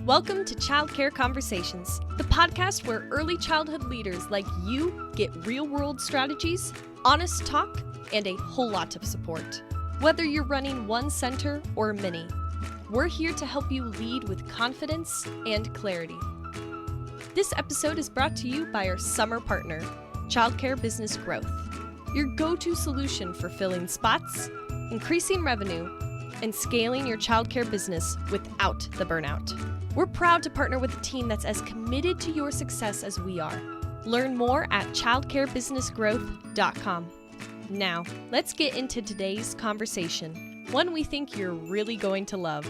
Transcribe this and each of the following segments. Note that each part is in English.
Welcome to Childcare Conversations, the podcast where early childhood leaders like you get real-world strategies, honest talk, and a whole lot of support. Whether you're running one center or many, we're here to help you lead with confidence and clarity. This episode is brought to you by our summer partner, Childcare Business Growth, your go-to solution for filling spots, increasing revenue, and scaling your childcare business without the burnout. We're proud to partner with a team that's as committed to your success as we are. Learn more at childcarebusinessgrowth.com. Now, let's get into today's conversation, one we think you're really going to love.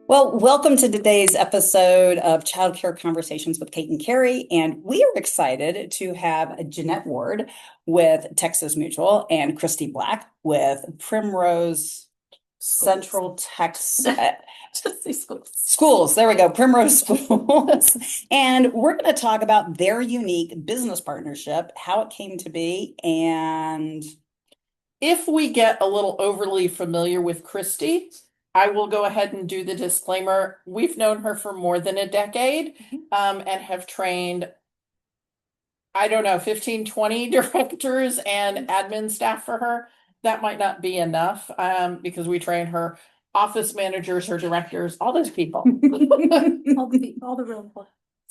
Well, welcome to today's episode of Childcare Conversations with Kate and Carrie, and we are excited to have Jeannette Ward with Texas Mutual and Christy Black with Primrose Central Texas Schools. There we go, Primrose Schools. And we're going to talk about their unique business partnership, how it came to be, and if we get a little overly familiar with Christy, I will go ahead and do the disclaimer. We've known her for more than a decade and have trained, 15, 20 directors and admin staff for her. That might not be enough because we train her office managers, her directors, all those people. all the real people.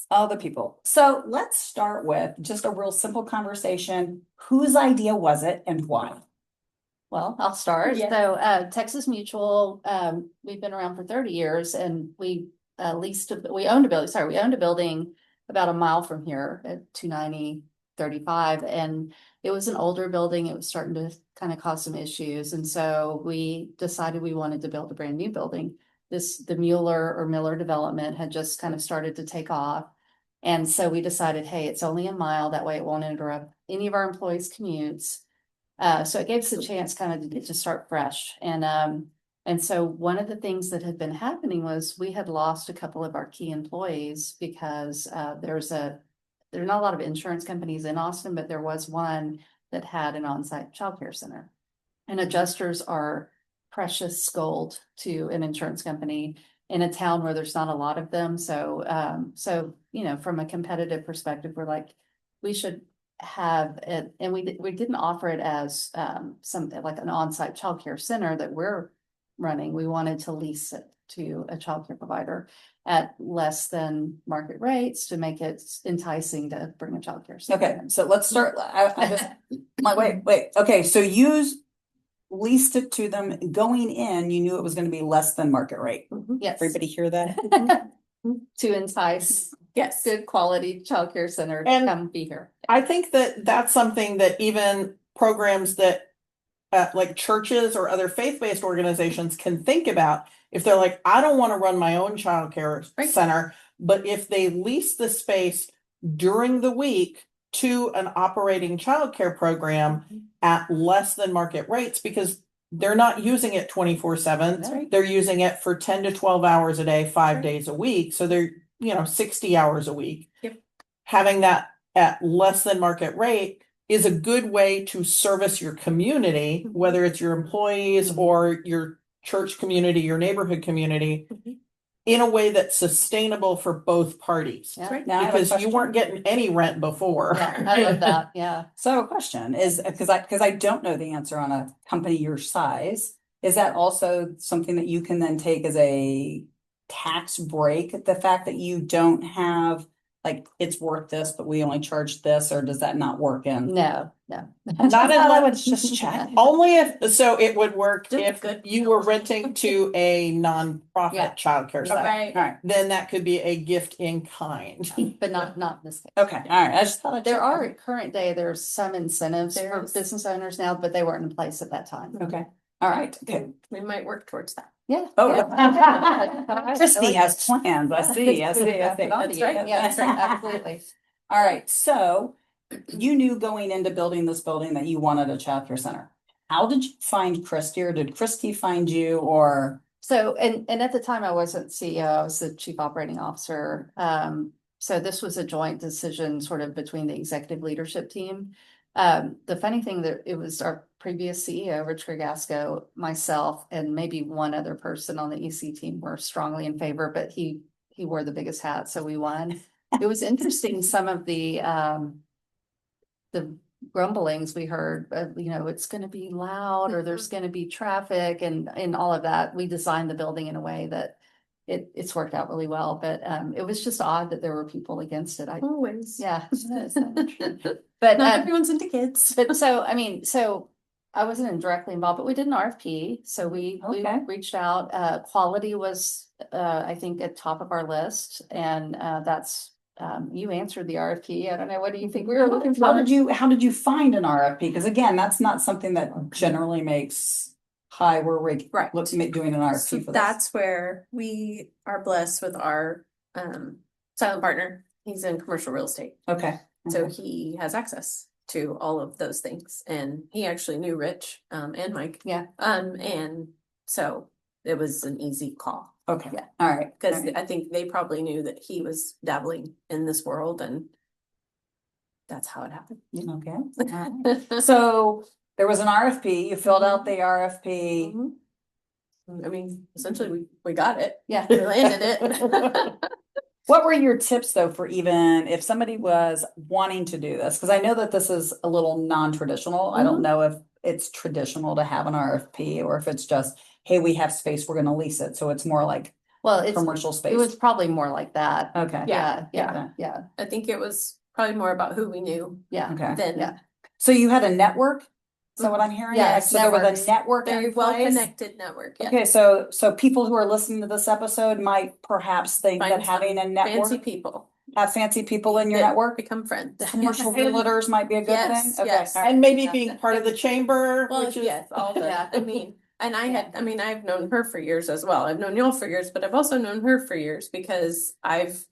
All the people. So let's start with just a real simple conversation. Whose idea was it and why? Well, I'll start. Yeah. So Texas Mutual, we've been around for 30 years and we owned a building about a mile from here at 290 35. And it was an older building. It was starting to kind of cause some issues. And so we decided we wanted to build a brand new building. The Miller development had just kind of started to take off. And so we decided, hey, it's only a mile. That way it won't interrupt any of our employees' commutes. So it gave us a chance kind of to start fresh. And so one of the things that had been happening was we had lost a couple of our key employees because there are not a lot of insurance companies in Austin, but there was one that had an onsite childcare center. And adjusters are precious gold to an insurance company in a town where there's not a lot of them. So from a competitive perspective, we're like, we should have it, and we didn't offer it as something like an on-site childcare center that we're running. We wanted to lease it to a childcare provider at less than market rates to make it enticing to bring a childcare center. Okay, so let's start. I just wait. Okay, so you leased it to them. Going in, you knew it was going to be less than market rate. Yes. Everybody hear that? To entice Yes. good quality childcare center to And come be here. I think that's something that even programs that like churches or other faith-based organizations can think about. If they're like, I don't want to run my own childcare center, but if they lease the space during the week to an operating childcare program at less than market rates, because they're not using it 24/7. Right. They're using it for 10 to 12 hours a day, 5 days a week. So they're, 60 hours a week. Yep. Having that at less than market rate is a good way to service your community, whether it's your employees or your church community, your neighborhood community, in a way that's sustainable for both parties. Yeah. Now, Because you weren't getting any rent before. Yeah, I love that. Yeah. So a question is, because I don't know the answer on a company your size, is that also something that you can then take as a tax break? The fact that you don't have, like, it's worth this, but we only charge this, or does that not work in? No. Not I would unless, just check. only if, so it would work Just if good. you were renting to a nonprofit Yeah. childcare center. All right. Then that could be a gift in kind. But not in this case. Okay. All right. I just thought I'd There check. are current day, there's some incentives for There's- business owners now, but they weren't in place at that time. Okay. All right. Okay. We might work towards that. Yeah. Oh, yeah. Christy has plans. I see. That's right. Yeah, that's right. Absolutely. All right. So you knew going into building this building that you wanted a childcare center. How did you find Christy, or did Christy find you, or? So, and at the time I wasn't CEO, I was the chief operating officer. So this was a joint decision sort of between the executive leadership team. The funny thing that it was our previous CEO, Rich Grigasco, myself, and maybe one other person on the EC team were strongly in favor, but he wore the biggest hat, so we won. It was interesting, some of the grumblings we heard, it's gonna be loud, or there's gonna be traffic and all of that. We designed the building in a way that it's worked out really well, but it was just odd that there were people against it. Always. Yeah. But Not everyone's into kids. but so I wasn't directly involved, but we did an RFP. So we Okay. reached out. Quality was I think at top of our list, and that's you answered the RFP. I don't know, what do you think we were looking for? How did you find an RFP? Because again, that's not something that generally makes we're Right. doing an RFP So for this. that's where we are blessed with our silent partner. He's in commercial real estate. Okay. So he has access to all of those things. And he actually knew Rich and Mike. Yeah. And so it was an easy call. Okay. Yeah. All right. Because All right. I think they probably knew that he was dabbling in this world, and that's how it happened. Okay. All right. So there was an RFP, you filled out the RFP. Mhm. I mean, essentially, we got it. Yeah. We landed it. What were your tips though for even if somebody was wanting to do this? Because I know that this is a little non-traditional. I don't know if it's traditional to have an RFP or if it's just, hey, we have space, we're gonna lease it. So it's more like Well, commercial space. it was probably more like that. Okay. Yeah. I think it was probably more about who we knew Okay. than Yeah. So you had a network? Is that what I'm hearing? Yeah, Like, so there was networks. a network very in well place? connected network. Yeah. Okay, so people who are listening to this episode might perhaps think Find that having a some network, fancy people have fancy people in your that network, become friends. commercial realtors might be a good thing. Yes, Okay, yes. all right. And maybe being part of the chamber, Well, which is. yes, all the. Yeah. I mean, and I've known her for years as well. I've known y'all for years, but I've also known her for years because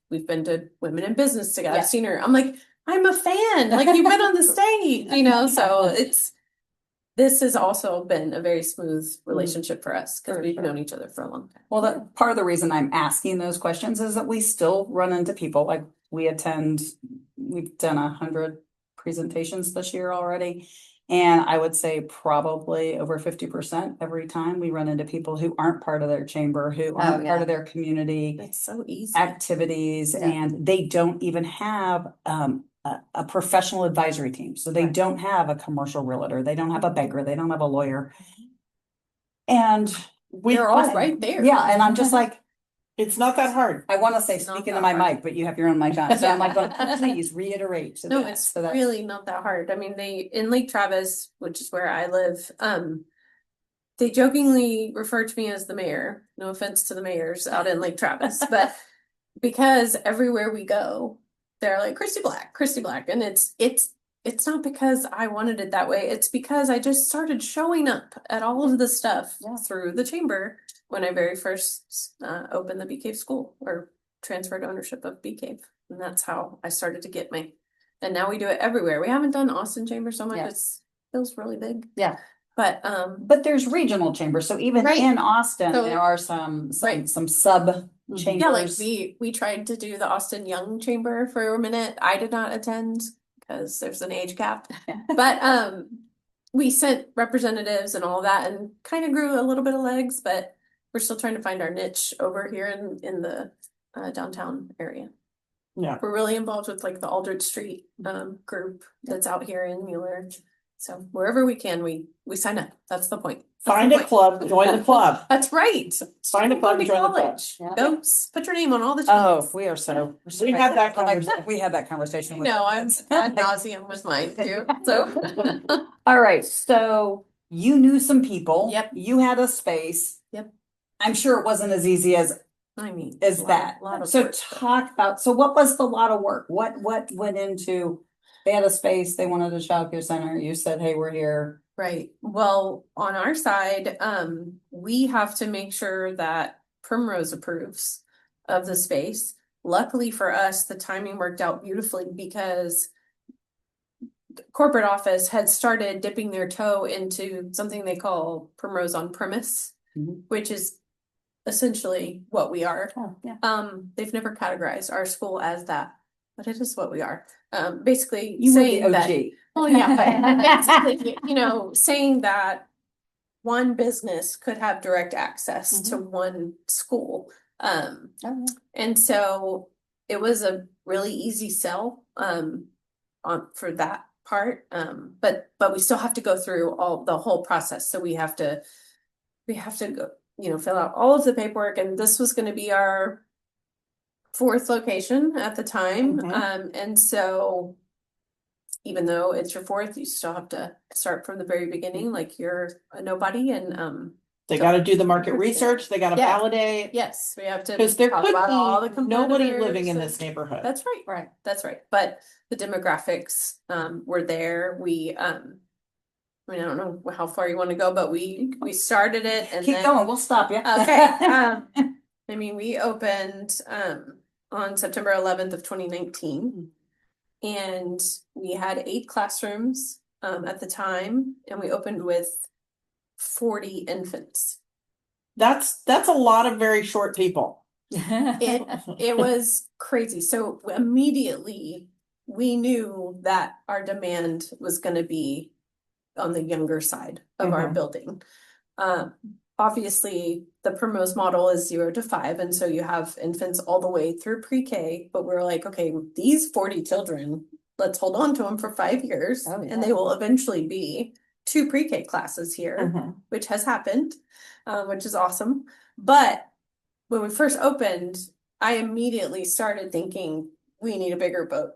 we've been to Women in Business together. Yeah. I've seen her. I'm like, I'm a fan. Like, you've been on the stage, So this has also been a very smooth relationship for us because we've known each other for a long time. Well, that part of the reason I'm asking those questions is that we still run into people like we've done 100 presentations this year already. And I would say probably over 50% every time we run into people who aren't part of their chamber, who aren't part of their community It's so easy. activities, Yeah. and they don't even have a professional advisory team. So they Right. don't have a commercial realtor, they don't have a banker, they don't have a lawyer. And They're all right there. yeah, and I'm just like, It's not that hard. I want to say It's not speak into that my hard. mic, but you have your own mic on. So I'm like, well, please reiterate. to No, that. it's So that's- really not that hard. I mean, in Lake Travis, which is where I live, they jokingly refer to me as the mayor. No offense to the mayors out in Lake Travis, but because everywhere we go, they're like Christy Black, and it's not because I wanted it that way. It's because I just started showing up at all of the stuff through the chamber when I very first opened the Bee Cave school or transferred ownership of Bee Cave, and that's how I started to get and now we do it everywhere. We haven't done Austin Chamber so much. Yeah. It feels really big. Yeah. But there's regional chambers. So even Right. in Austin, So- there are some Right. sub chambers. yeah, like we tried to do the Austin Young Chamber for a minute. I did not attend because there's an age cap. But we sent representatives and all that and kind of grew a little bit of legs, but we're still trying to find our niche over here in the downtown area. Yeah. We're really involved with like the Aldrich Street group that's out here in Mueller. So wherever we can, we sign up. That's the point. That's Find the a point. club, join the club. That's right. Find a club, Go to join the club. college. Yeah. Go put your name on all the. Oh, teams. we are so. We had that We had that conversation. with- No, I'm ad nauseum with mine too. So All right, so you knew some people. Yep. You had a space. Yep. I'm sure it wasn't as easy as I mean, is a that. lot of So work. talk about, so what was the lot of work? What went into, they had a space, they wanted a childcare center, you said, hey, we're here. Right. Well, on our side, we have to make sure that Primrose approves of the space. Luckily for us, the timing worked out beautifully because the corporate office had started dipping their toe into something they call Primrose on premise, Mhm. which is essentially what we are. Oh, yeah. They've never categorized our school as that, but it is what we are. Basically You were saying the that OG. Well, yeah, but basically, you know, saying that one business could have direct access to one school. And so it was a really easy sell, on for that part. But we still have to go through the whole process. So we have to go, you know, fill out all of the paperwork, and this was going to be our fourth location at the time. And so even though it's your fourth, you still have to start from the very beginning, like you're a nobody, and They got to do the market research. They got to Yeah. validate. yes, we have to Because there talk could about all the be nobody competitors living in and- this neighborhood. That's right. Right. That's right. But the demographics were there. We I mean, I don't know how far you want to go, but we started it and Keep then going, we'll stop you. okay. I mean, we opened on September 11th of 2019, and we had 8 classrooms at the time, and we opened with 40 infants. That's a lot of very short people. It was crazy. So immediately we knew that our demand was going to be on the younger side of our building. Obviously, the Primrose model is 0 to 5, and so you have infants all the way through pre-K. But we're like, okay, these 40 children, let's hold on to them for 5 years, and they will eventually be 2 pre-K classes here, which has happened, which is awesome. But when we first opened, I immediately started thinking we need a bigger boat.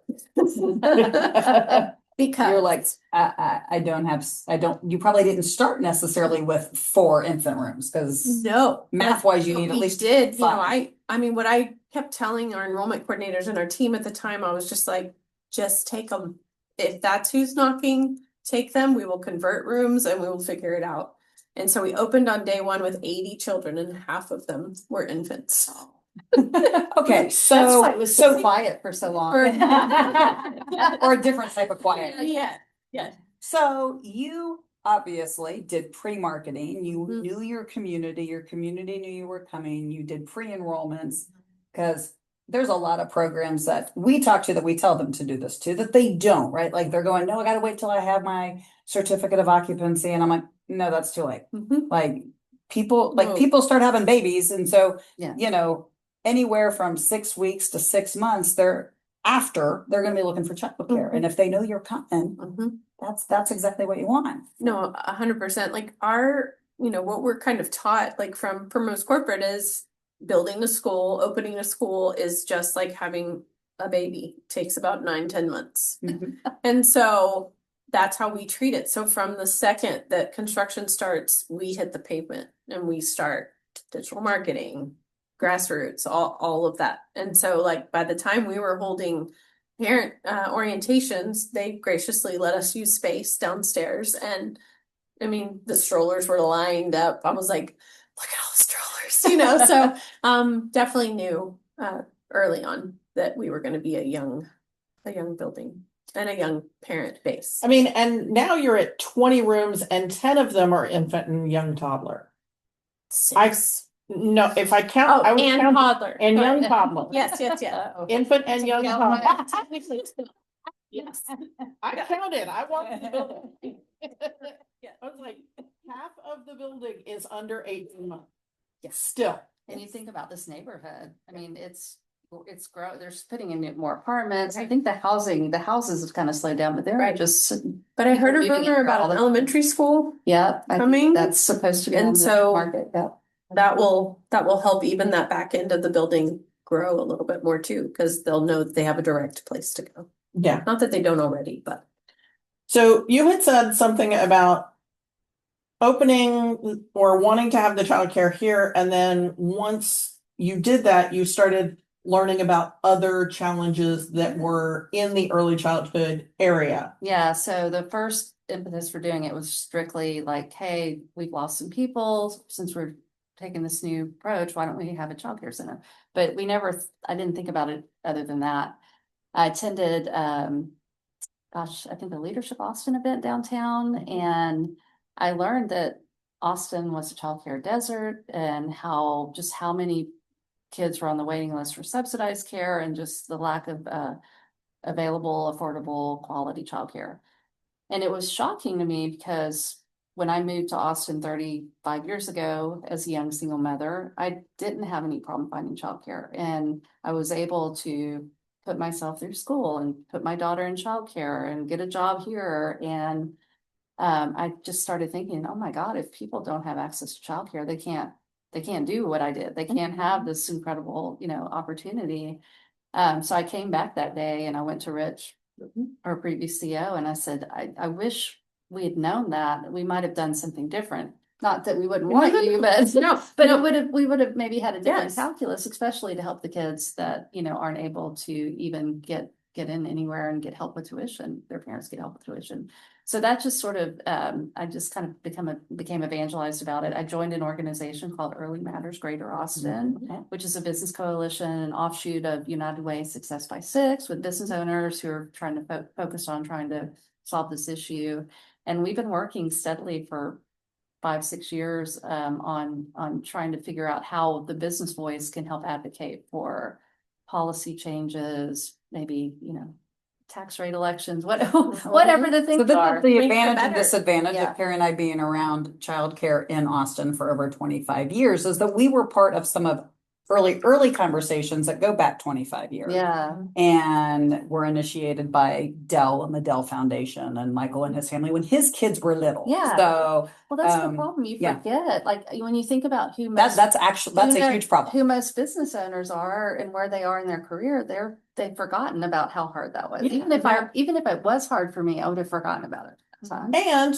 Because You're like, I don't, you probably didn't start necessarily with 4 infant rooms, because no, math wise, you but need at we least did, you know, 5. I mean, what I kept telling our enrollment coordinators and our team at the time, I was just like, just take them. If that's who's knocking, take them. We will convert rooms and we will figure it out. And so we opened on day 1 with 80 children, and half of them were infants. Okay, That's so why it was so quiet for so long. or a different type of quiet. Yeah. So you obviously did pre-marketing, you Mhm. knew your community knew you were coming, you did pre-enrollments, because there's a lot of programs that we talk to that we tell them to do this to, that they don't, right? Like they're going, no, I gotta wait till I have my certificate of occupancy. And I'm like, no, that's too late. Like people start having babies. And so, Yeah. you know, anywhere from 6 weeks to 6 months, they're gonna be looking for childcare. And if they know you're coming, that's exactly what you want. No, 100%. Like you know, what we're kind of taught, like from Primrose Corporate, is building a school, opening a school is just like having a baby. It takes about 9-10 months. And so that's how we treat it. So from the second that construction starts, we hit the pavement and we start digital marketing, grassroots, all of that. And so like by the time we were holding parent orientations, they graciously let us use space downstairs. And I mean, the strollers were lined up. I was like, look at all the strollers, you know. So definitely knew early on that we were going to be a young building and a young parent base. I mean, and now you're at 20 rooms and 10 of them are infant and young toddler. 6. No, if I count, I would and count toddler. and Go young ahead. toddler. Yes. Infant and young toddler. Yes. I counted. I walked the building. I was like, half of the building is under 18 months. Yes. Still. And you think about this neighborhood, I mean, it's they're putting in more apartments. I think the houses have kind of slowed down, but they're Right. just. But I heard a People moving rumor here all about the an time. elementary school Yeah, I think coming. that's supposed to be And on the so- market, yeah. That will help even that back end of the building grow a little bit more too, because they'll know that they have a direct place to go. Yeah. Not that they don't already, but So you had said something about opening or wanting to have the childcare here, and then once you did that, you started learning about other challenges that were in the early childhood area. Yeah, so the first impetus for doing it was strictly like, hey, we've lost some people since we're taking this new approach. Why don't we have a childcare center? But I didn't think about it other than that. I attended, I think the Leadership Austin event downtown, and I learned that Austin was a childcare desert, and how many kids were on the waiting list for subsidized care, and just the lack of available, affordable, quality childcare. And it was shocking to me because when I moved to Austin 35 years ago as a young single mother, I didn't have any problem finding childcare. And I was able to put myself through school and put my daughter in childcare and get a job here. And I just started thinking, oh my God, if people don't have access to childcare, they can't do what I did. They can't have this incredible, opportunity. So I came back that day and I went to Rich, our previous CEO, and I said, I wish we had known that we might have done something different. Not that we wouldn't want you, but we would have maybe had a different calculus, especially to help the kids that, aren't able to even get in anywhere and get help with tuition. Their parents get help with tuition. So that just sort of, I just kind of became evangelized about it. I joined an organization called Early Matters Greater Austin, which is a business coalition, an offshoot of United Way Success by Six, with business owners who are trying to focus on trying to solve this issue. And we've been working steadily for 5-6 years on trying to figure out how the business voice can help advocate for policy changes, maybe, tax rate elections, whatever the things So this are. is the Make it advantage and better. disadvantage Yeah. of Carrie and I being around childcare in Austin for over 25 years, is that we were part of some of early conversations that go back 25 years. Yeah. And were initiated by Dell and the Dell Foundation and Michael and his family when his kids were little. Yeah. So Well, that's the problem. You yeah. forget, like when you think about who most, that's a huge problem. who most business owners are and where they are in their career, they've forgotten about how hard that was. Yeah. Even if it was hard for me, I would have forgotten about it. And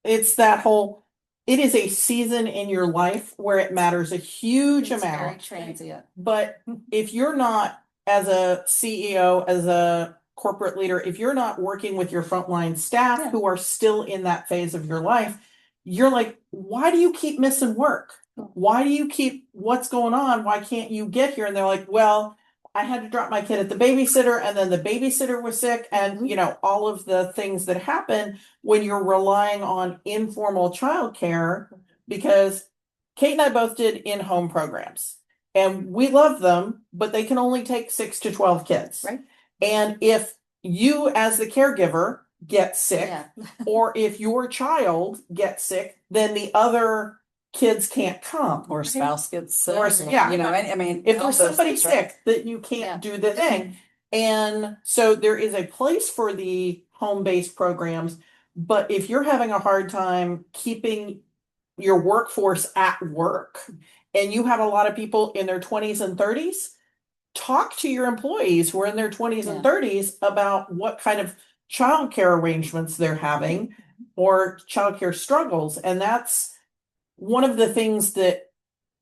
it's that whole, it is a season in your life where it matters a huge It's very amount. transient. But if you're not, as a CEO, as a corporate leader, if you're not working with your frontline staff Yeah. who are still in that phase of your life, you're like, why do you keep missing work? Why do you keep, what's going on? Why can't you get here? And they're like, well, I had to drop my kid at the babysitter, and then the babysitter was sick, and all of the things that happen when you're relying on informal childcare. Because Kate and I both did in-home programs, and we love them, but they can only take 6 to 12 kids. Right. And if you, as the caregiver, get sick, Yeah. or if your child gets sick, then the other kids can't come. Or spouse gets sick. Or, yeah. I mean, If all there's those somebody things, right? sick that you can't do the thing. And so there is a place for the home-based programs, but if you're having a hard time keeping your workforce at work, and you have a lot of people in their 20s and 30s, talk to your employees who are in their 20s and 30s about what kind of childcare arrangements they're having or childcare struggles. And that's one of the things that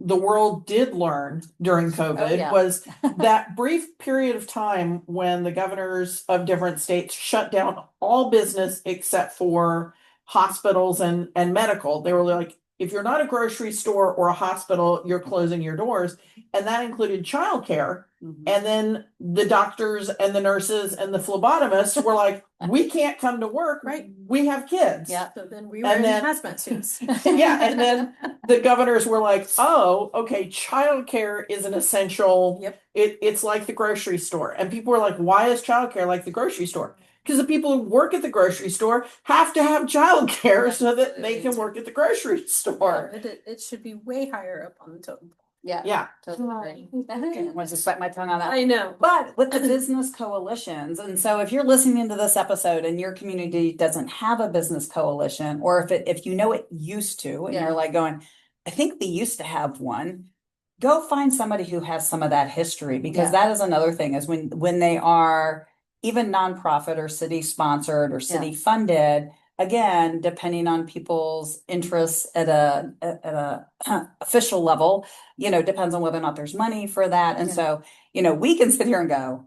the world did learn during COVID was that brief period of time when the governors of different states shut down all business except for hospitals and medical. They were like, if you're not a grocery store or a hospital, you're closing your doors. And that included childcare. And then the doctors and the nurses and the phlebotomists were like, we can't come to work. Right. We have kids. Yeah. So then we were in hazmat suits. Yeah. And then the governors were like, oh, okay, childcare is an essential. Yep. It's like the grocery store. And people were like, why is childcare like the grocery store? Because the people who work at the grocery store have to have childcare so that they can work at the grocery store. It should be way higher up on the totem pole. Yeah. Yeah. Totally. I want to sweat my tongue on that. I know. But with the business coalitions, and so if you're listening to this episode and your community doesn't have a business coalition, or if you know it used to, and you're like going, I think they used to have one, go find somebody who has some of that history, because that is another thing, is when they are even nonprofit or city sponsored or city funded, again, depending on people's interests at a official level, depends on whether or not there's money for that. And so, we can sit here and go,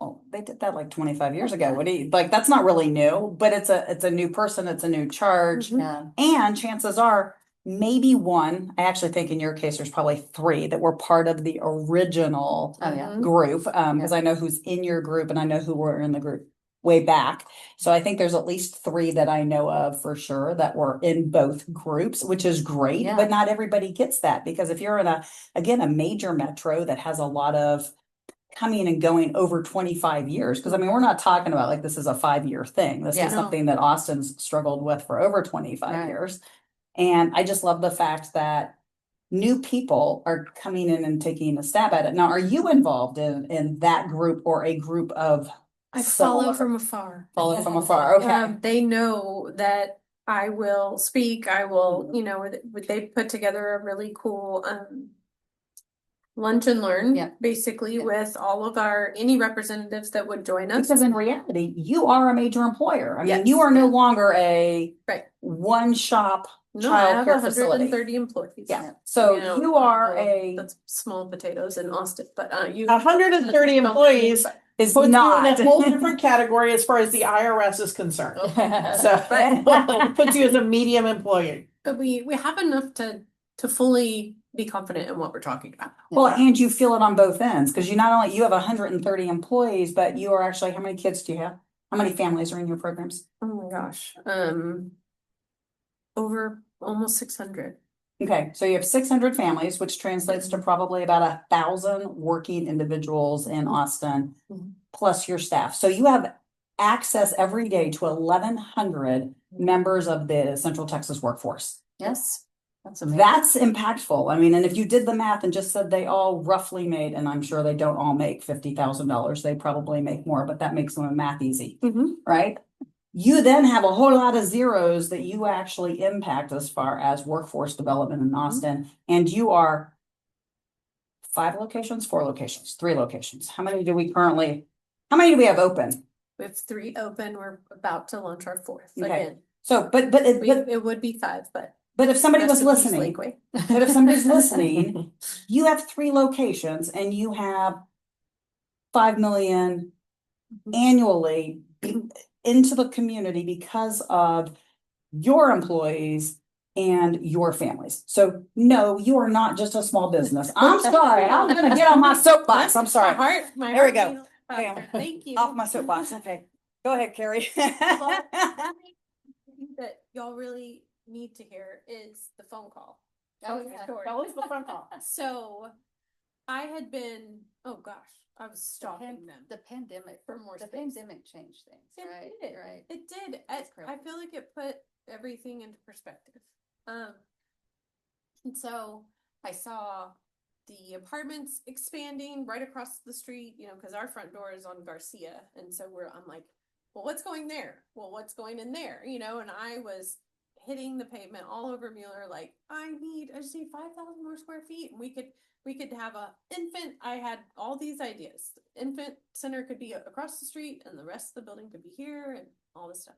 oh, they did that like 25 years ago. What do you like? That's not really new, but it's a new person. It's a new charge. Yeah. And chances are maybe one, I actually think in your case, there's probably 3 that were part of the original group. Because I know who's in your group and I know who were in the group way back. So I think there's at least 3 that I know of for sure that were in both groups, which is great, but not everybody gets that, because if you're in a major metro that has a lot of coming and going over 25 years. Because I mean, we're not talking about like this is a 5-year thing. This Yeah. is something that Austin's struggled with for over 25 Right. years. And I just love the fact that new people are coming in and taking a stab at it. Now, are you involved in that group or a group of I follow similar- from afar. follow from afar? Okay. They know that I will speak. I will, you know, they put together a really cool lunch and learn, Yeah. basically, Yeah. with all of any representatives that would join us. Because in reality, you are a major employer. I mean, Yes. you are no longer a Right. one shop No, I have childcare facility. 130 employees. Yeah. So you are That's small potatoes in Austin, but you 130 employees is puts you in not a whole different category as far as the IRS is concerned. So it puts you as a medium employee. But we have enough to fully be confident in what we're talking about. Well, and you feel it on both ends because you not only you have 130 employees, but you are actually, how many kids do you have? How many families are in your programs? Oh my gosh. Over almost 600. Okay, so you have 600 families, which translates to probably about 1,000 working individuals in Austin, Mhm. plus your staff. So you have access every day to 1,100 members of the Central Texas workforce. Yes, that's amazing. That's impactful. I mean, and if you did the math and just said they all roughly made, and I'm sure they don't all make $50,000, they probably make more, but that makes them math easy, right? You then have a whole lot of zeros that you actually impact as far as workforce development in Austin. And you are 5 locations, 4 locations, 3 locations. How many do we have open? We have 3 open. We're about to launch our 4th Okay. again. So, but It would be 5, but if somebody was rest in peace, listening, Lakeway. but if somebody's listening, you have 3 locations and you have 5 million annually into the community because of your employees and your families. So no, you are not just a small business. I'm sorry. I'm gonna get on my soapbox. I'm sorry. My There we heart go. beat faster. Bam. Thank you. Off my soapbox. Okay. Go ahead, Carrie. Well, that y'all really need to hear is the phone call. Oh, yeah. Tell us the phone call. So I had been, oh gosh, I was stalking them. The pandemic, For more the space. pandemic changed things, It right? did. Right. It did. That's I crazy. feel like it put everything into perspective. And so I saw the apartments expanding right across the street, you know, because our front door is on Garcia. And so I'm like, well, what's going there? Well, what's going in there? You know, and I was hitting the pavement all over Mueller, like, I just need 5,000 more square feet. And we could have a infant. I had all these ideas. The infant center could be across the street and the rest of the building could be here and all this stuff.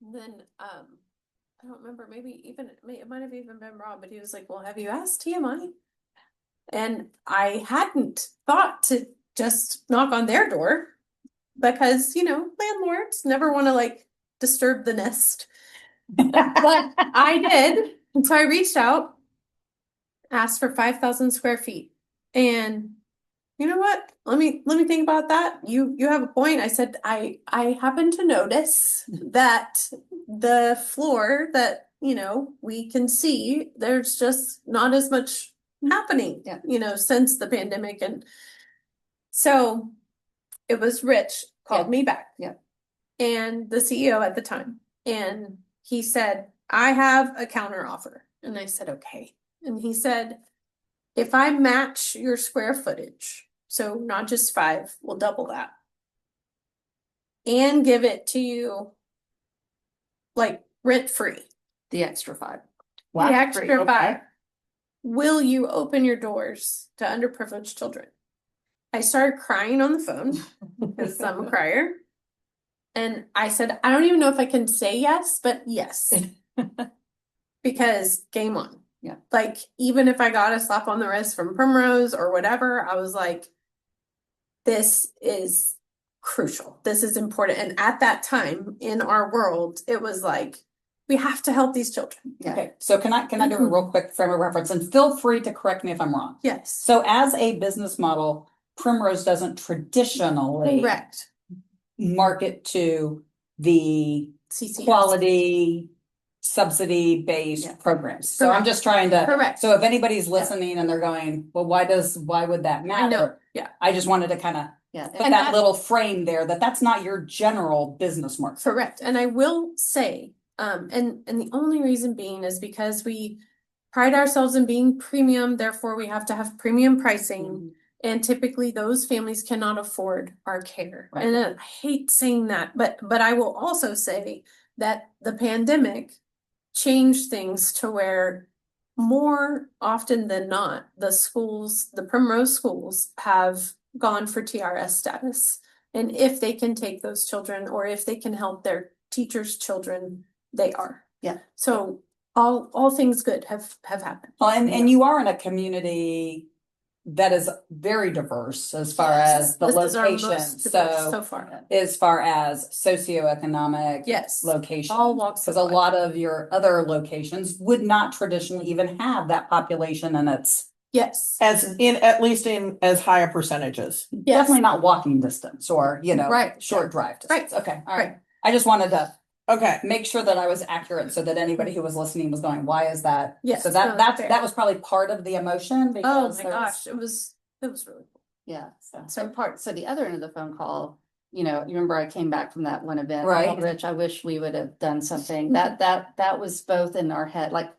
And then, I don't remember, it might have even been Rob, but he was like, well, have you asked TMI? And I hadn't thought to just knock on their door because, you know, landlords never want to like disturb the nest. But I did. And so I reached out, asked for 5,000 square feet. And you know what? Let me think about that. You have a point. I said, I happen to notice that the floor that, you know, we can see, there's just not as much happening, Yeah. you know, since the pandemic. And so it was Rich called Yeah. me back. Yeah. And the CEO at the time. And he said, I have a counter offer. And I said, okay. And he said, if I match your square footage, so not just 5, we'll double that, and give it to you like rent free, The extra 5. the extra 5, will you open your doors to underprivileged children? I started crying on the phone because I'm a crier. And I said, I don't even know if I can say yes, but yes. Because game on. Yeah. Like, even if I got a slap on the wrist from Primrose or whatever, I was like, this is crucial. This is important. And at that time in our world, it was like, we have to help these children. Yeah. Okay, so can I do a real quick frame of reference and feel free to correct me if I'm wrong. Yes. So as a business model, Primrose doesn't traditionally Correct. market to the CCS. quality subsidy-based Yeah. programs. So I'm Correct. just trying to, Correct. so if anybody's listening and they're going, well, why would that I know. matter? Yeah. I just wanted to kind of Yeah. put And that I- little frame there, that's not your general business market. Correct. And I will say, and the only reason being is because we pride ourselves in being premium, therefore we have to have premium pricing. Mm-hmm. And typically those families cannot afford our care. Right. And I hate saying that, but I will also say that the pandemic changed things to where more often than not, the Primrose schools have gone for TRS status. And if they can take those children or if they can help their teachers' children, they are. Yeah. So all things good have happened. Well, and you are in a community that is very diverse as far as the This is our location. most diverse so So far. as far as socioeconomic Yes. location. All walks Because of a life. lot of your other locations would not traditionally even have that population, and it's Yes. at least in as high a percentages. Yes. definitely not walking distance or, Right. short drive distance. Right. Okay, all right. Right. I just wanted to Okay. make sure that I was accurate so that anybody who was listening was going, why is that? Yes, So no, fair. that was probably part of the emotion Oh because my there's- gosh, it was really cool. Yeah. So the other end of the phone call, you remember I came back from that one event. Right. Oh, Rich, I wish we would have done something that was both in our head. Like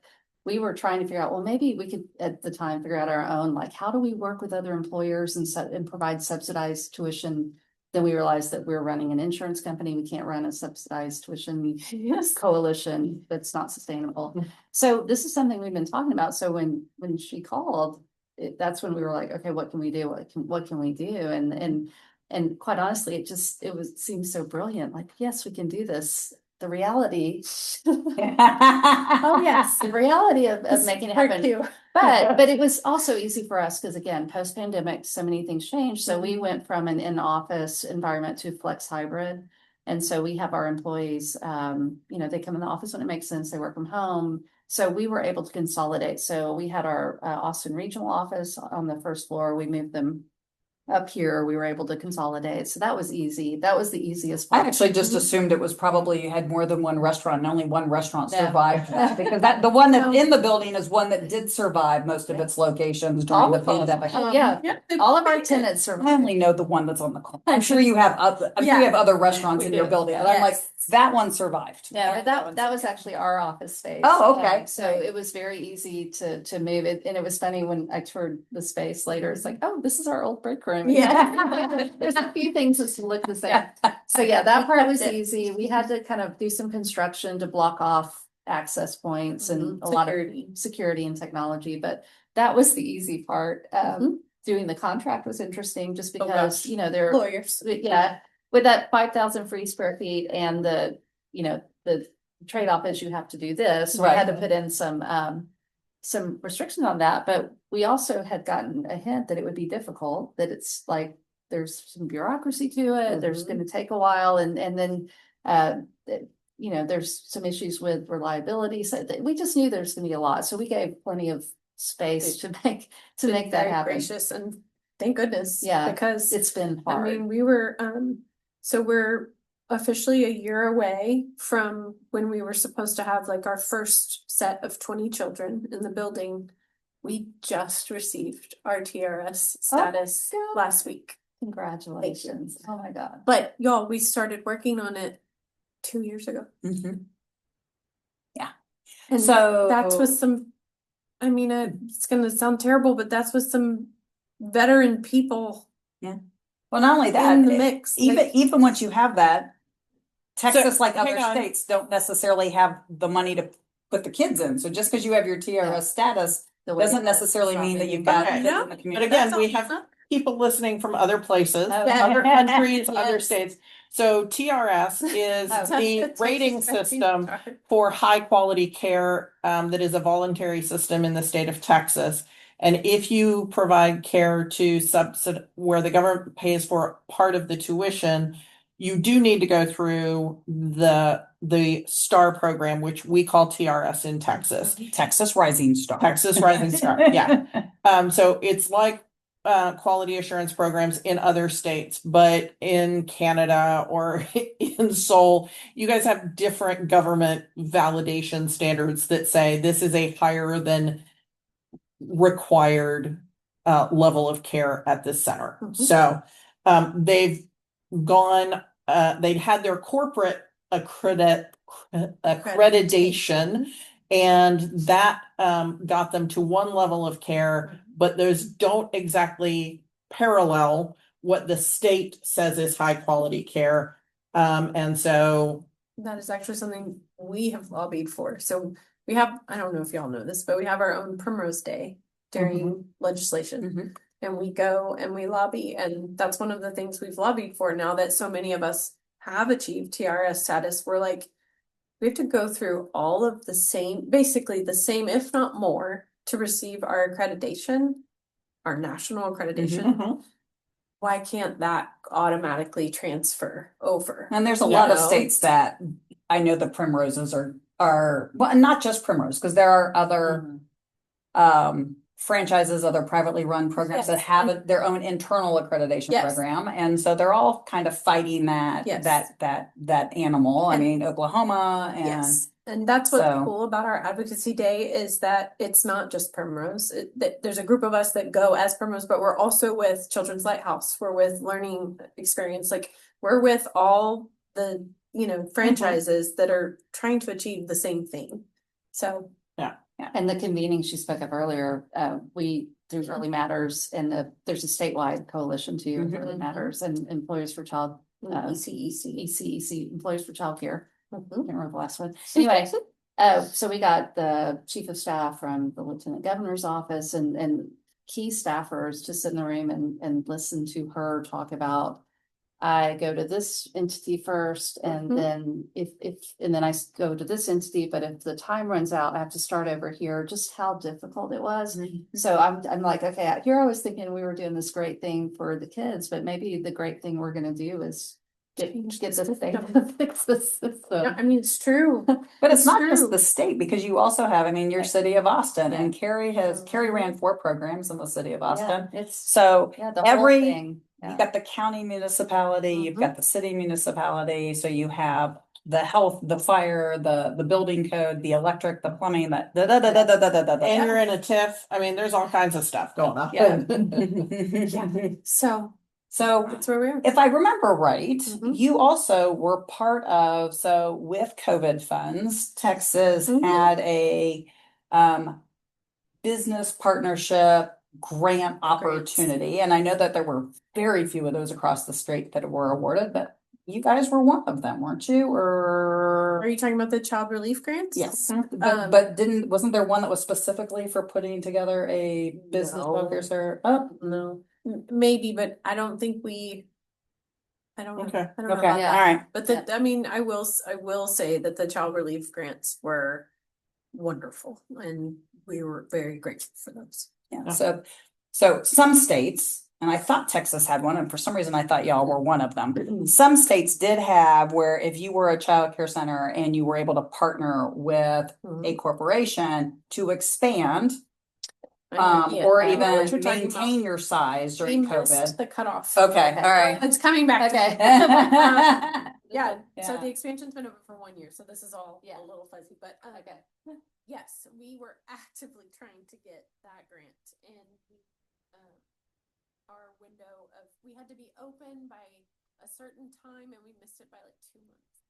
we were trying to figure out, well, maybe we could at the time figure out our own, like, how do we work with other employers and provide subsidized tuition? Then we realized that we're running an insurance company. We can't run a subsidized tuition Yes. coalition. That's not sustainable. So this is something we've been talking about. So when she called, that's when we were like, okay, what can we do? What can we do? And quite honestly, it seems so brilliant. Like, yes, we can do this. The reality, Oh yes. the reality of making it happen. Too. But it was also easy for us because again, post-pandemic, so many things changed. So we went from an in-office environment to flex hybrid. And so we have our employees, they come in the office when it makes sense, they work from home. So we were able to consolidate. So we had our Austin regional office on the first floor. We moved them up here. We were able to consolidate. So that was easy. That was the easiest I part. actually just assumed it was probably you had more than one restaurant and only one restaurant No. survived that because the one that's No. in the building is one that did survive most of its locations during All the of them. pandemic. Yeah. they All of our did. tenants are. I only know the one that's on the corner. I'm sure you have other restaurants We in your do. building. And I'm like, Yes. that one survived. No, but that was actually our office space. Oh, okay. So it was very easy to move it. And it was funny when I toured the space later, it's like, oh, this is our old break room. Yeah. There's a few things that look the same. So yeah, that part was easy. We had to kind of do some construction to block off access points and a lot of security and technology, but that was the easy part. Doing the contract was interesting just because, gosh. they're Lawyers. yeah, with that 5,000 free square feet and the trade-off is you have to do this. We had to put in some restrictions on that, but we also had gotten a hint that it would be difficult, that it's like, there's some bureaucracy to it. There's going to take a while. And then, there's some issues with reliability. So we just knew there's going to be a lot. So we gave plenty of space to make that Very happen. gracious and thank goodness. Yeah, Because It's been I hard. mean, we were, so we're officially a year away from when we were supposed to have like our first set of 20 children in the building. We just received our TRS status God. last week. Congratulations. Oh my God. But y'all, we started working on it 2 years ago. Mhm. And So that's with some, I mean, it's gonna sound terrible, but that's with some veteran people well, not only that, in the mix. Like, even once you have that, Texas, like other hang on. states, don't necessarily have the money to put the kids in. So just because you have your TRS status The way doesn't it necessarily works, mean that you've Okay. got kids No, in the But community. again, we That's have people listening from other places, Oh. other countries, other Yes. states. So TRS is Oh. the rating system for high quality care that is a voluntary system in the state of Texas. And if you provide care to where the government pays for part of the tuition, you do need to go through the STAR program, which we call TRS in Texas. Texas Rising Star. Texas Rising Star, yeah. So it's like quality assurance programs in other states, but in Canada or in Seoul, you guys have different government validation standards that say this is a higher than required level of care at this center. So they've gone, they'd had their corporate accreditation, and that got them to one level of care, but those don't exactly parallel what the state says is high quality care. And so That is actually something we have lobbied for. So we have, I don't know if y'all know this, but we have our own Primrose Day during legislation. And we go and we lobby, and that's one of the things we've lobbied for now that so many of us have achieved TRS status. We're like, we have to go through all of the same, basically the same, if not more, to receive our accreditation, our national accreditation. Why can't that automatically transfer over? And there's a lot of states that I know the Primroses are well, and not just Primrose, because there are other franchises, other privately run programs that have their own internal accreditation program, and so they're all kind of fighting that that animal. I mean, Oklahoma and that's what's cool about our advocacy day is that it's not just Primrose. There's a group of us that go as Primrose, but we're also with Children's Lighthouse. We're with Learning Experience. Like we're with all the franchises that are trying to achieve the same thing. So and the convening she spoke of earlier, there's Early Matters, and there's a statewide coalition too, of Early Matters and Employers for Child, ECEC, Employers for Childcare. Can't remember the last one. Anyway, so we got the chief of staff from the lieutenant governor's office and key staffers to sit in the room and listen to her talk about, I go to this entity first, and then and then I go to this entity, but if the time runs out, I have to start over here. Just how difficult it was. So I'm like, okay, here I was thinking we were doing this great thing for the kids, but maybe the great thing we're going to do is get the state to fix this system. I mean, it's true, but it's not just the state, because you also have, I mean, your city of Austin, and Carrie ran 4 programs in the city of Austin. The whole thing. You've got the county municipality, you've got the city municipality, so you have the health, the fire, the building code, the electric, the plumbing, and you're in a TIF. I mean, there's all kinds of stuff going on. So that's where we are. If I remember right, you also were part of, with COVID funds, Texas had a business partnership grant opportunity. And I know that there were very few of those across the state that were awarded, but you guys were one of them, weren't you? Or are you talking about the child relief grants? Yes. But wasn't there one that was specifically for putting together a business focus or no. Maybe, but I don't think I don't know. Okay. I don't know Okay. about that. All right. But I mean, I will say that the child relief grants were wonderful, and we were very grateful for those. Yeah. So some states, and I thought Texas had one, and for some reason I thought y'all were one of them. Some states did have where if you were a child care center and you were able to partner with a corporation to expand, or even maintain your size during COVID. The cutoff. Okay. All right. It's coming back. Okay. So the expansion's been over for 1 year, so this is all a little fuzzy, but yes, we were actively trying to get that grant, and our window of, we had to be open by a certain time, and we missed it by like 2 months.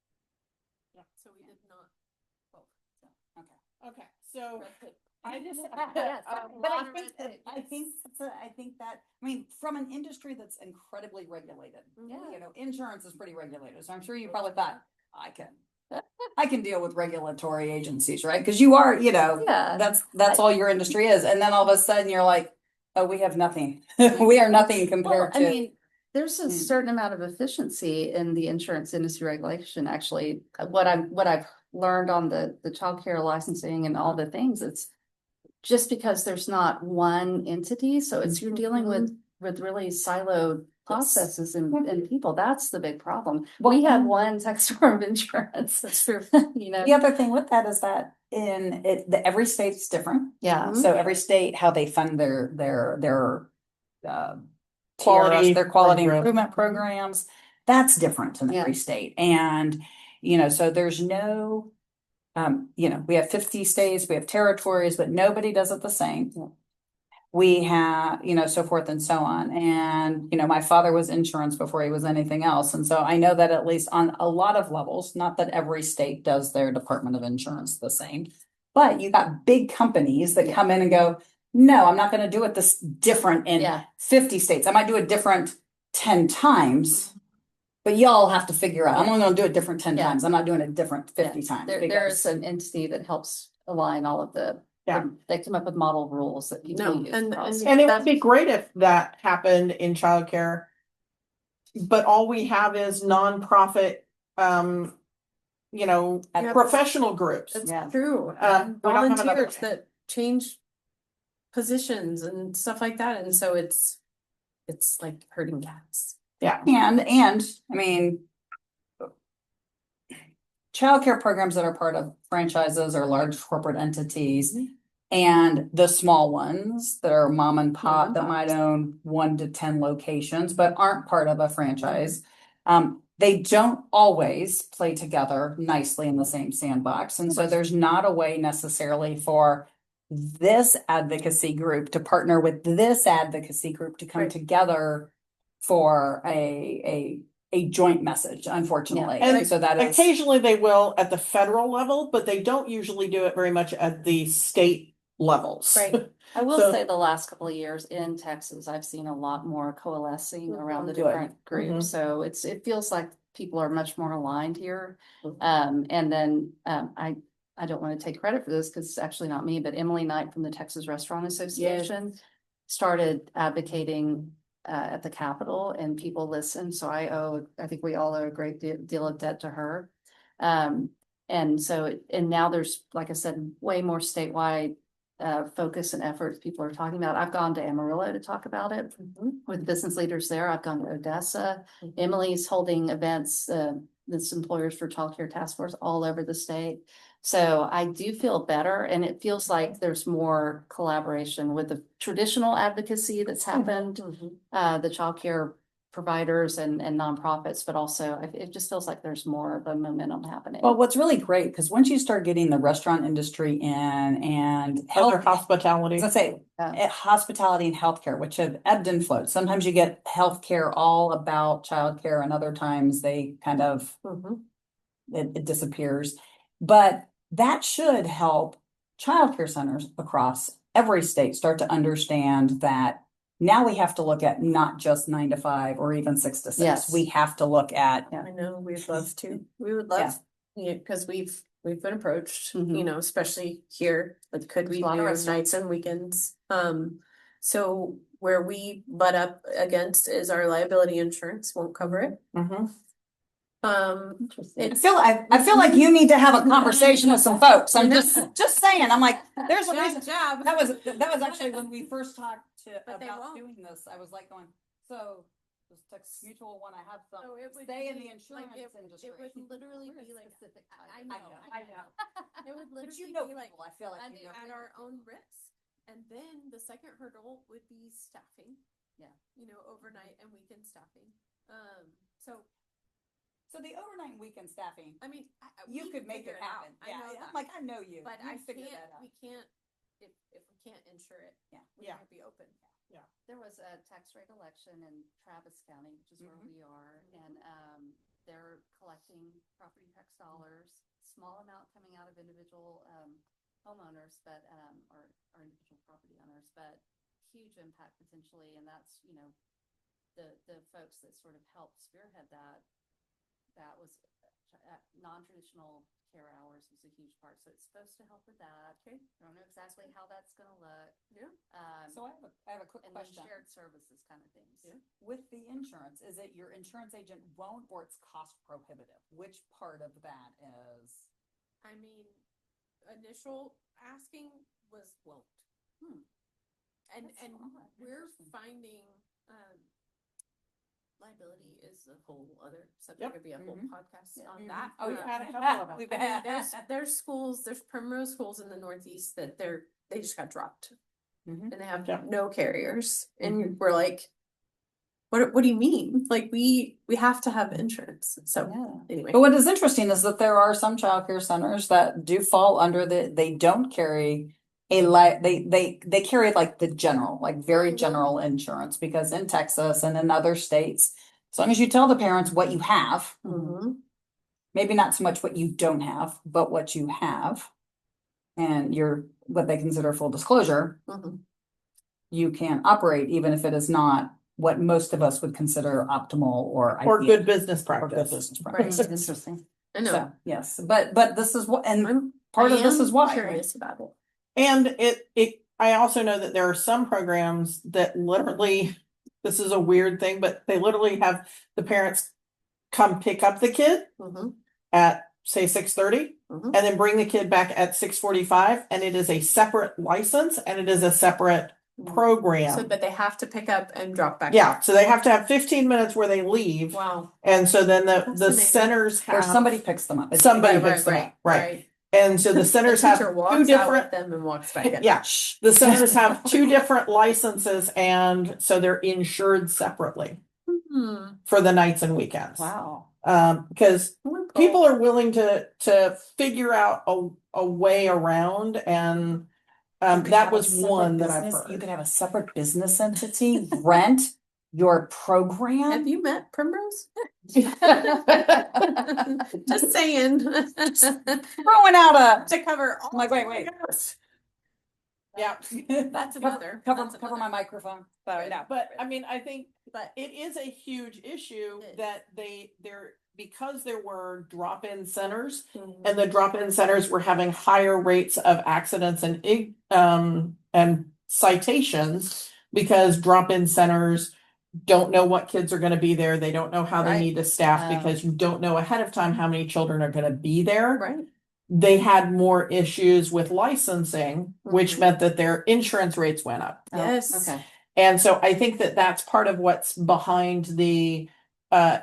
Yeah. So we did not. Okay. So I just, but I think that, I mean, from an industry that's incredibly regulated, insurance is pretty regulated. So I'm sure you probably thought, I can deal with regulatory agencies, right? Because you are, that's all your industry is. And then all of a sudden you're like, oh, we have nothing. We are nothing compared to. I mean, there's a certain amount of efficiency in the insurance industry regulation. Actually, what I've learned on the childcare licensing and all the things, it's just because there's not one entity, so it's you're dealing with really siloed processes and people. That's the big problem. We have one Texas Department of Insurance. That's true. The other thing with that is that every state's different. Yeah. So every state, how they fund their Quality their quality program. improvement programs. That's different in Yeah. every state. And, so there's no, we have 50 states, we have territories, but nobody does it the same. Yeah. We have, so forth and so on. And, my father was insurance before he was anything else. And so I know that at least on a lot of levels, not that every state does their Department of Insurance the same, but you got big companies that come in and go, no, I'm not going to do it this different in Yeah. 50 states. I might do it different 10 times, but y'all have to figure out, I'm only going to do it different 10 Yeah. times. I'm not doing it different 50 times. There because- is an entity that helps align all of the, Yeah. they come up with model rules that people No, use. and across. And it would be great if that happened in childcare. But all we have is nonprofit, Yeah. professional groups. That's Yeah. true. We don't have another Volunteers way. that change positions and stuff like that, and so it's like herding cats. Yeah. And I mean, childcare programs that are part of franchises or large corporate entities and the small ones that are mom and pop that might own 1 to 10 locations, but aren't part of a franchise. They don't always play together nicely in the same sandbox. And so there's not a way necessarily for this advocacy group to partner with this advocacy group to come Right. together for a joint message, unfortunately. And so that is Occasionally they will at the federal level, but they don't usually do it very much at the state levels. Right. I will So- say the last couple of years in Texas, I've seen a lot more coalescing around the Good. different groups. Mhm. So it feels like people are much more aligned here. And then I don't want to take credit for this because it's actually not me, but Emily Knight from the Texas Restaurant Association started advocating at the Capitol, and people listened. So I think we all owe a great deal of debt to her. And so, and now there's, like I said, way more statewide focus and efforts people are talking about. I've gone to Amarillo to talk about it with business leaders there. I've gone to Odessa. Emily's holding events, this Employers for Childcare Task Force all over the state. So I do feel better, and it feels like there's more collaboration with the traditional advocacy that's happened, the childcare providers and nonprofits, but also it just feels like there's more of a momentum happening. well, what's really great, because once you start getting the restaurant industry in and Other health, hospitality. as I say, hospitality and healthcare, which have ebbed and flowed. Sometimes you get healthcare all about childcare, and other times they kind of it disappears. But that should help childcare centers across every state start to understand that now we have to look at not just 9 to 5 or even 6 to 6. Yes. We have to look at I know, we'd love to. We would love, because we've been approached, Mhm. Especially here, like, could we There's a lot of do restaurants. nights and weekends? So where we butt up against is our liability insurance won't cover it. Interesting. I feel like you need to have a conversation with some folks. I'm just saying. I'm like, there's a reason. job. That was actually when we first talked But they about won't. doing this. I was like going, so does Texas Mutual want to have some So it would stay in be the insurance like industry? It would literally be like, I know. It would But literally you know be like people, I feel like at, you know at people. our own risk. And then the second hurdle would be staffing. Yeah. Overnight and weekend staffing. So the overnight and weekend staffing, I mean, you we could make figure it out. happen. I know Yeah, that. like I know you. But You I figure can't, that out. we can't, if we can't insure it. Yeah. We Yeah. can't be open. There was a tax rate election in Travis County, which is where we are, and they're collecting property tax dollars, small amount coming out of individual homeowners, but or individual property owners, but huge impact potentially, and that's the folks that sort of helped spearhead that. That was non-traditional care hours was a huge part, so it's supposed to help with that. Okay, I don't know exactly how that's going to look. Yeah. So I have a quick And then question. shared services kind of things. Yeah. With the insurance, is it your insurance agent won't or it's cost prohibitive? Which part of that is? I mean, initial asking was won't. And That's odd. we're Interesting. finding, liability is a whole other subject. Yep. Could be a whole Mhm. podcast Yeah. on Mhm. that. Oh, We've yeah. had a couple of them. We've I mean, had- there's schools, there's Primrose schools in the Northeast that they just got dropped. Mhm. and they have Yeah. no carriers. And Mhm. we're like, what do you mean? Like we have to have insurance. So Yeah. anyway. But what is interesting is that there are some childcare centers that do fall under they don't carry they carry like the general, like very Mhm. general insurance, because in Texas and in other states, as long as you tell the parents what you have, Mhm. maybe not so much what you don't have, but what you have, and you're what they consider full disclosure, Mhm. you can operate even if it is not what most of us would consider optimal or Or ideal good business or good practice. business Right. practice. Interesting. I know. So, yes, but this is what, and part I of this am is why. curious about it. And I also know that there are some programs that literally, this is a weird thing, but they literally have the parents come pick up the kid Mhm. at say 6:30 Mhm. and then bring the kid back at 6:45, and it is a separate license and it is a separate program. So, but they have to pick up and drop back. Yeah, so they have to have 15 minutes where they leave. Wow. And so then the amazing. centers Or have somebody picks them up. It's- somebody Right, picks them right, up, right? right. And so the centers have Teacher two walks out different with them and walks back in. yeah, the centers have two different licenses, and so they're insured separately Hmm. for the nights and weekends. Wow. Because Cool. people are willing to figure out a way around, and You could that have a was separate one that I've business- You heard. could have a separate business entity rent your program. Have you met Primrose? Just saying. Throwing out a, To cover all. I'm like, wait. Yeah, That's another. Cover That's my another. microphone. yeah, but I mean, I think But it is a huge issue It is. that they're because there were drop-in centers, Mhm. and the drop-in centers were having higher rates of accidents and citations, because drop-in centers don't know what kids are going to be there. They don't know how they Right. need to staff, Oh. because you don't know ahead of time how many children are going to be there. Right. They had more issues with licensing, which Mhm. meant that their insurance rates went up. Oh, Yes. Okay. And so I think that that's part of what's behind the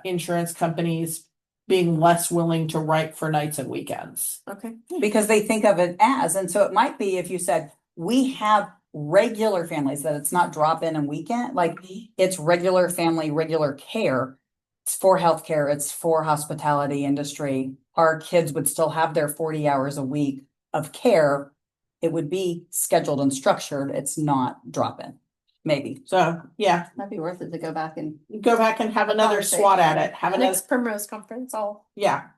insurance companies being less willing to write for nights and weekends. Okay. Because they think of it as, and so it might be if you said, we have regular families, that it's not drop in and weekend, like it's regular family, regular care. It's for healthcare, it's for hospitality industry. Our kids would still have their 40 hours a week of care. It would be scheduled and structured. It's not drop in, maybe. So yeah, Might be worth it to go back and. go back and have another swat at it. Have another, Next Primrose conference, I'll yeah.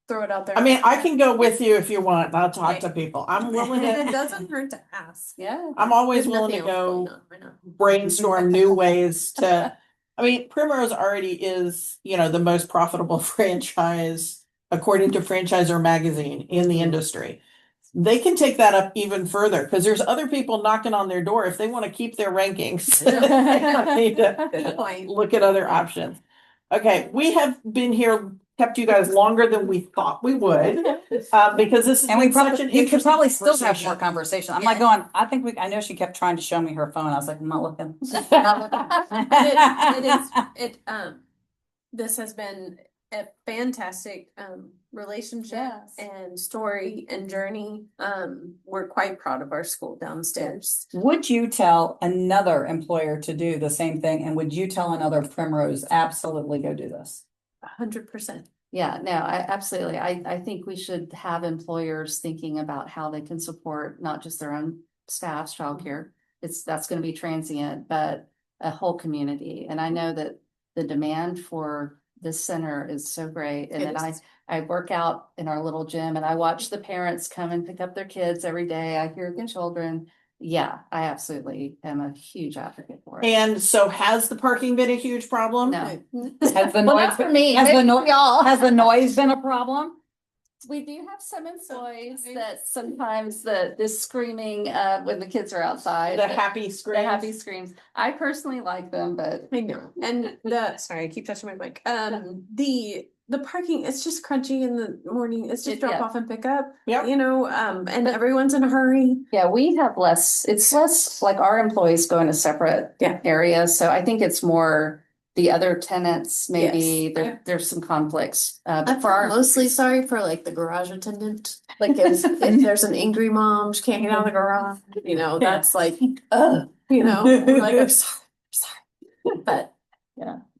throw it out there. I mean, I can go with you if you want. I'll talk Okay. to people. I'm willing It to, doesn't hurt to ask. Yeah. I'm always There's willing to nothing else going go on right now. brainstorm new ways to, I mean, Primrose already is, the most profitable franchise according to Franchisor Magazine in the industry. They can take that up even further, because there's other people knocking on their door if they want to keep their rankings. They need to Good point. look at other options. Okay, we have been here, kept you guys longer than we thought we would, because this has And we been such probably, an you could interesting probably still have conversation. more conversation. I'm like going, I know she kept trying to show me her phone. I was like, I'm not looking. This has been a fantastic relationship Yes. and story and journey. We're quite proud of our school downstairs. Would you tell another employer to do the same thing? And would you tell another Primrose, absolutely go do this? 100%. Yeah, no, I absolutely. I think we should have employers thinking about how they can support not just their own staff's childcare. That's going to be transient, but a whole community. And I know that the demand for this center is so great. And It then is. I work out in our little gym and I watch the parents come and pick up their kids every day. I hear the children. Yeah, I absolutely am a huge advocate for it. And so has the parking been a huge problem? No. Has the Well, noise, not for me. has the maybe noise, y'all. has the noise been a problem? We do have some employees that sometimes the screaming when the kids are outside. The happy The screams? happy screams. I personally like them, but I know. And sorry, I keep touching my mic. The parking, it's just crunchy in the morning. It's just drop Yeah. off and pick up. Yep. And everyone's in a hurry. yeah, we have less, it's less like our employees go in a separate Yeah. area. So I think it's more the other tenants, maybe Yes. there's some conflicts. But I'm for our, mostly sorry for like the garage attendant. Like if there's an angry mom, she can't get out of the garage, that's like, like I'm sorry. But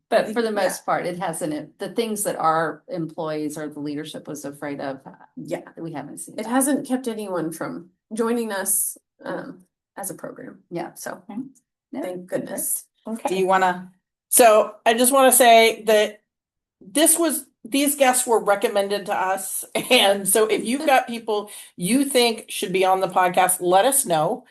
but for the most part, it hasn't, the things that our employees or the leadership was afraid of, we haven't seen. it that. hasn't kept anyone from joining us as a program. Yeah. So Yeah. thank goodness. Do Okay. you want to? So I just want to say that these guests were recommended to us. And so if you've got people you think should be on the podcast, let us know.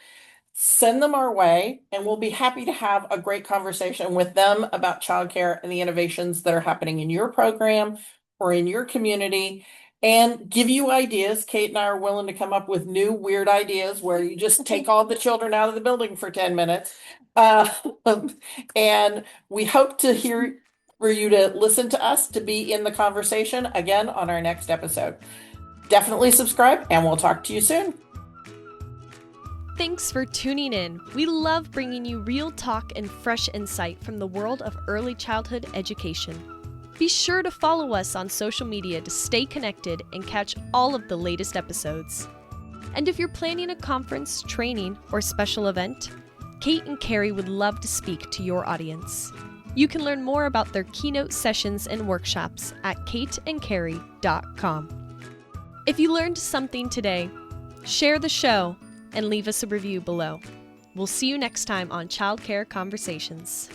Send them our way, and we'll be happy to have a great conversation with them about childcare and the innovations that are happening in your program or in your community, and give you ideas. Kate and I are willing to come up with new weird ideas where you just take all the children out of the building for 10 minutes. And we hope to hear for you to listen to us, to be in the conversation again on our next episode. Definitely subscribe, and we'll talk to you soon. Thanks for tuning in. We love bringing you real talk and fresh insight from the world of early childhood education. Be sure to follow us on social media to stay connected and catch all of the latest episodes. And if you're planning a conference, training, or special event, Kate and Carrie would love to speak to your audience. You can learn more about their keynote sessions and workshops at kateandcarrie.com. If you learned something today, share the show and leave us a review below. We'll see you next time on Childcare Conversations.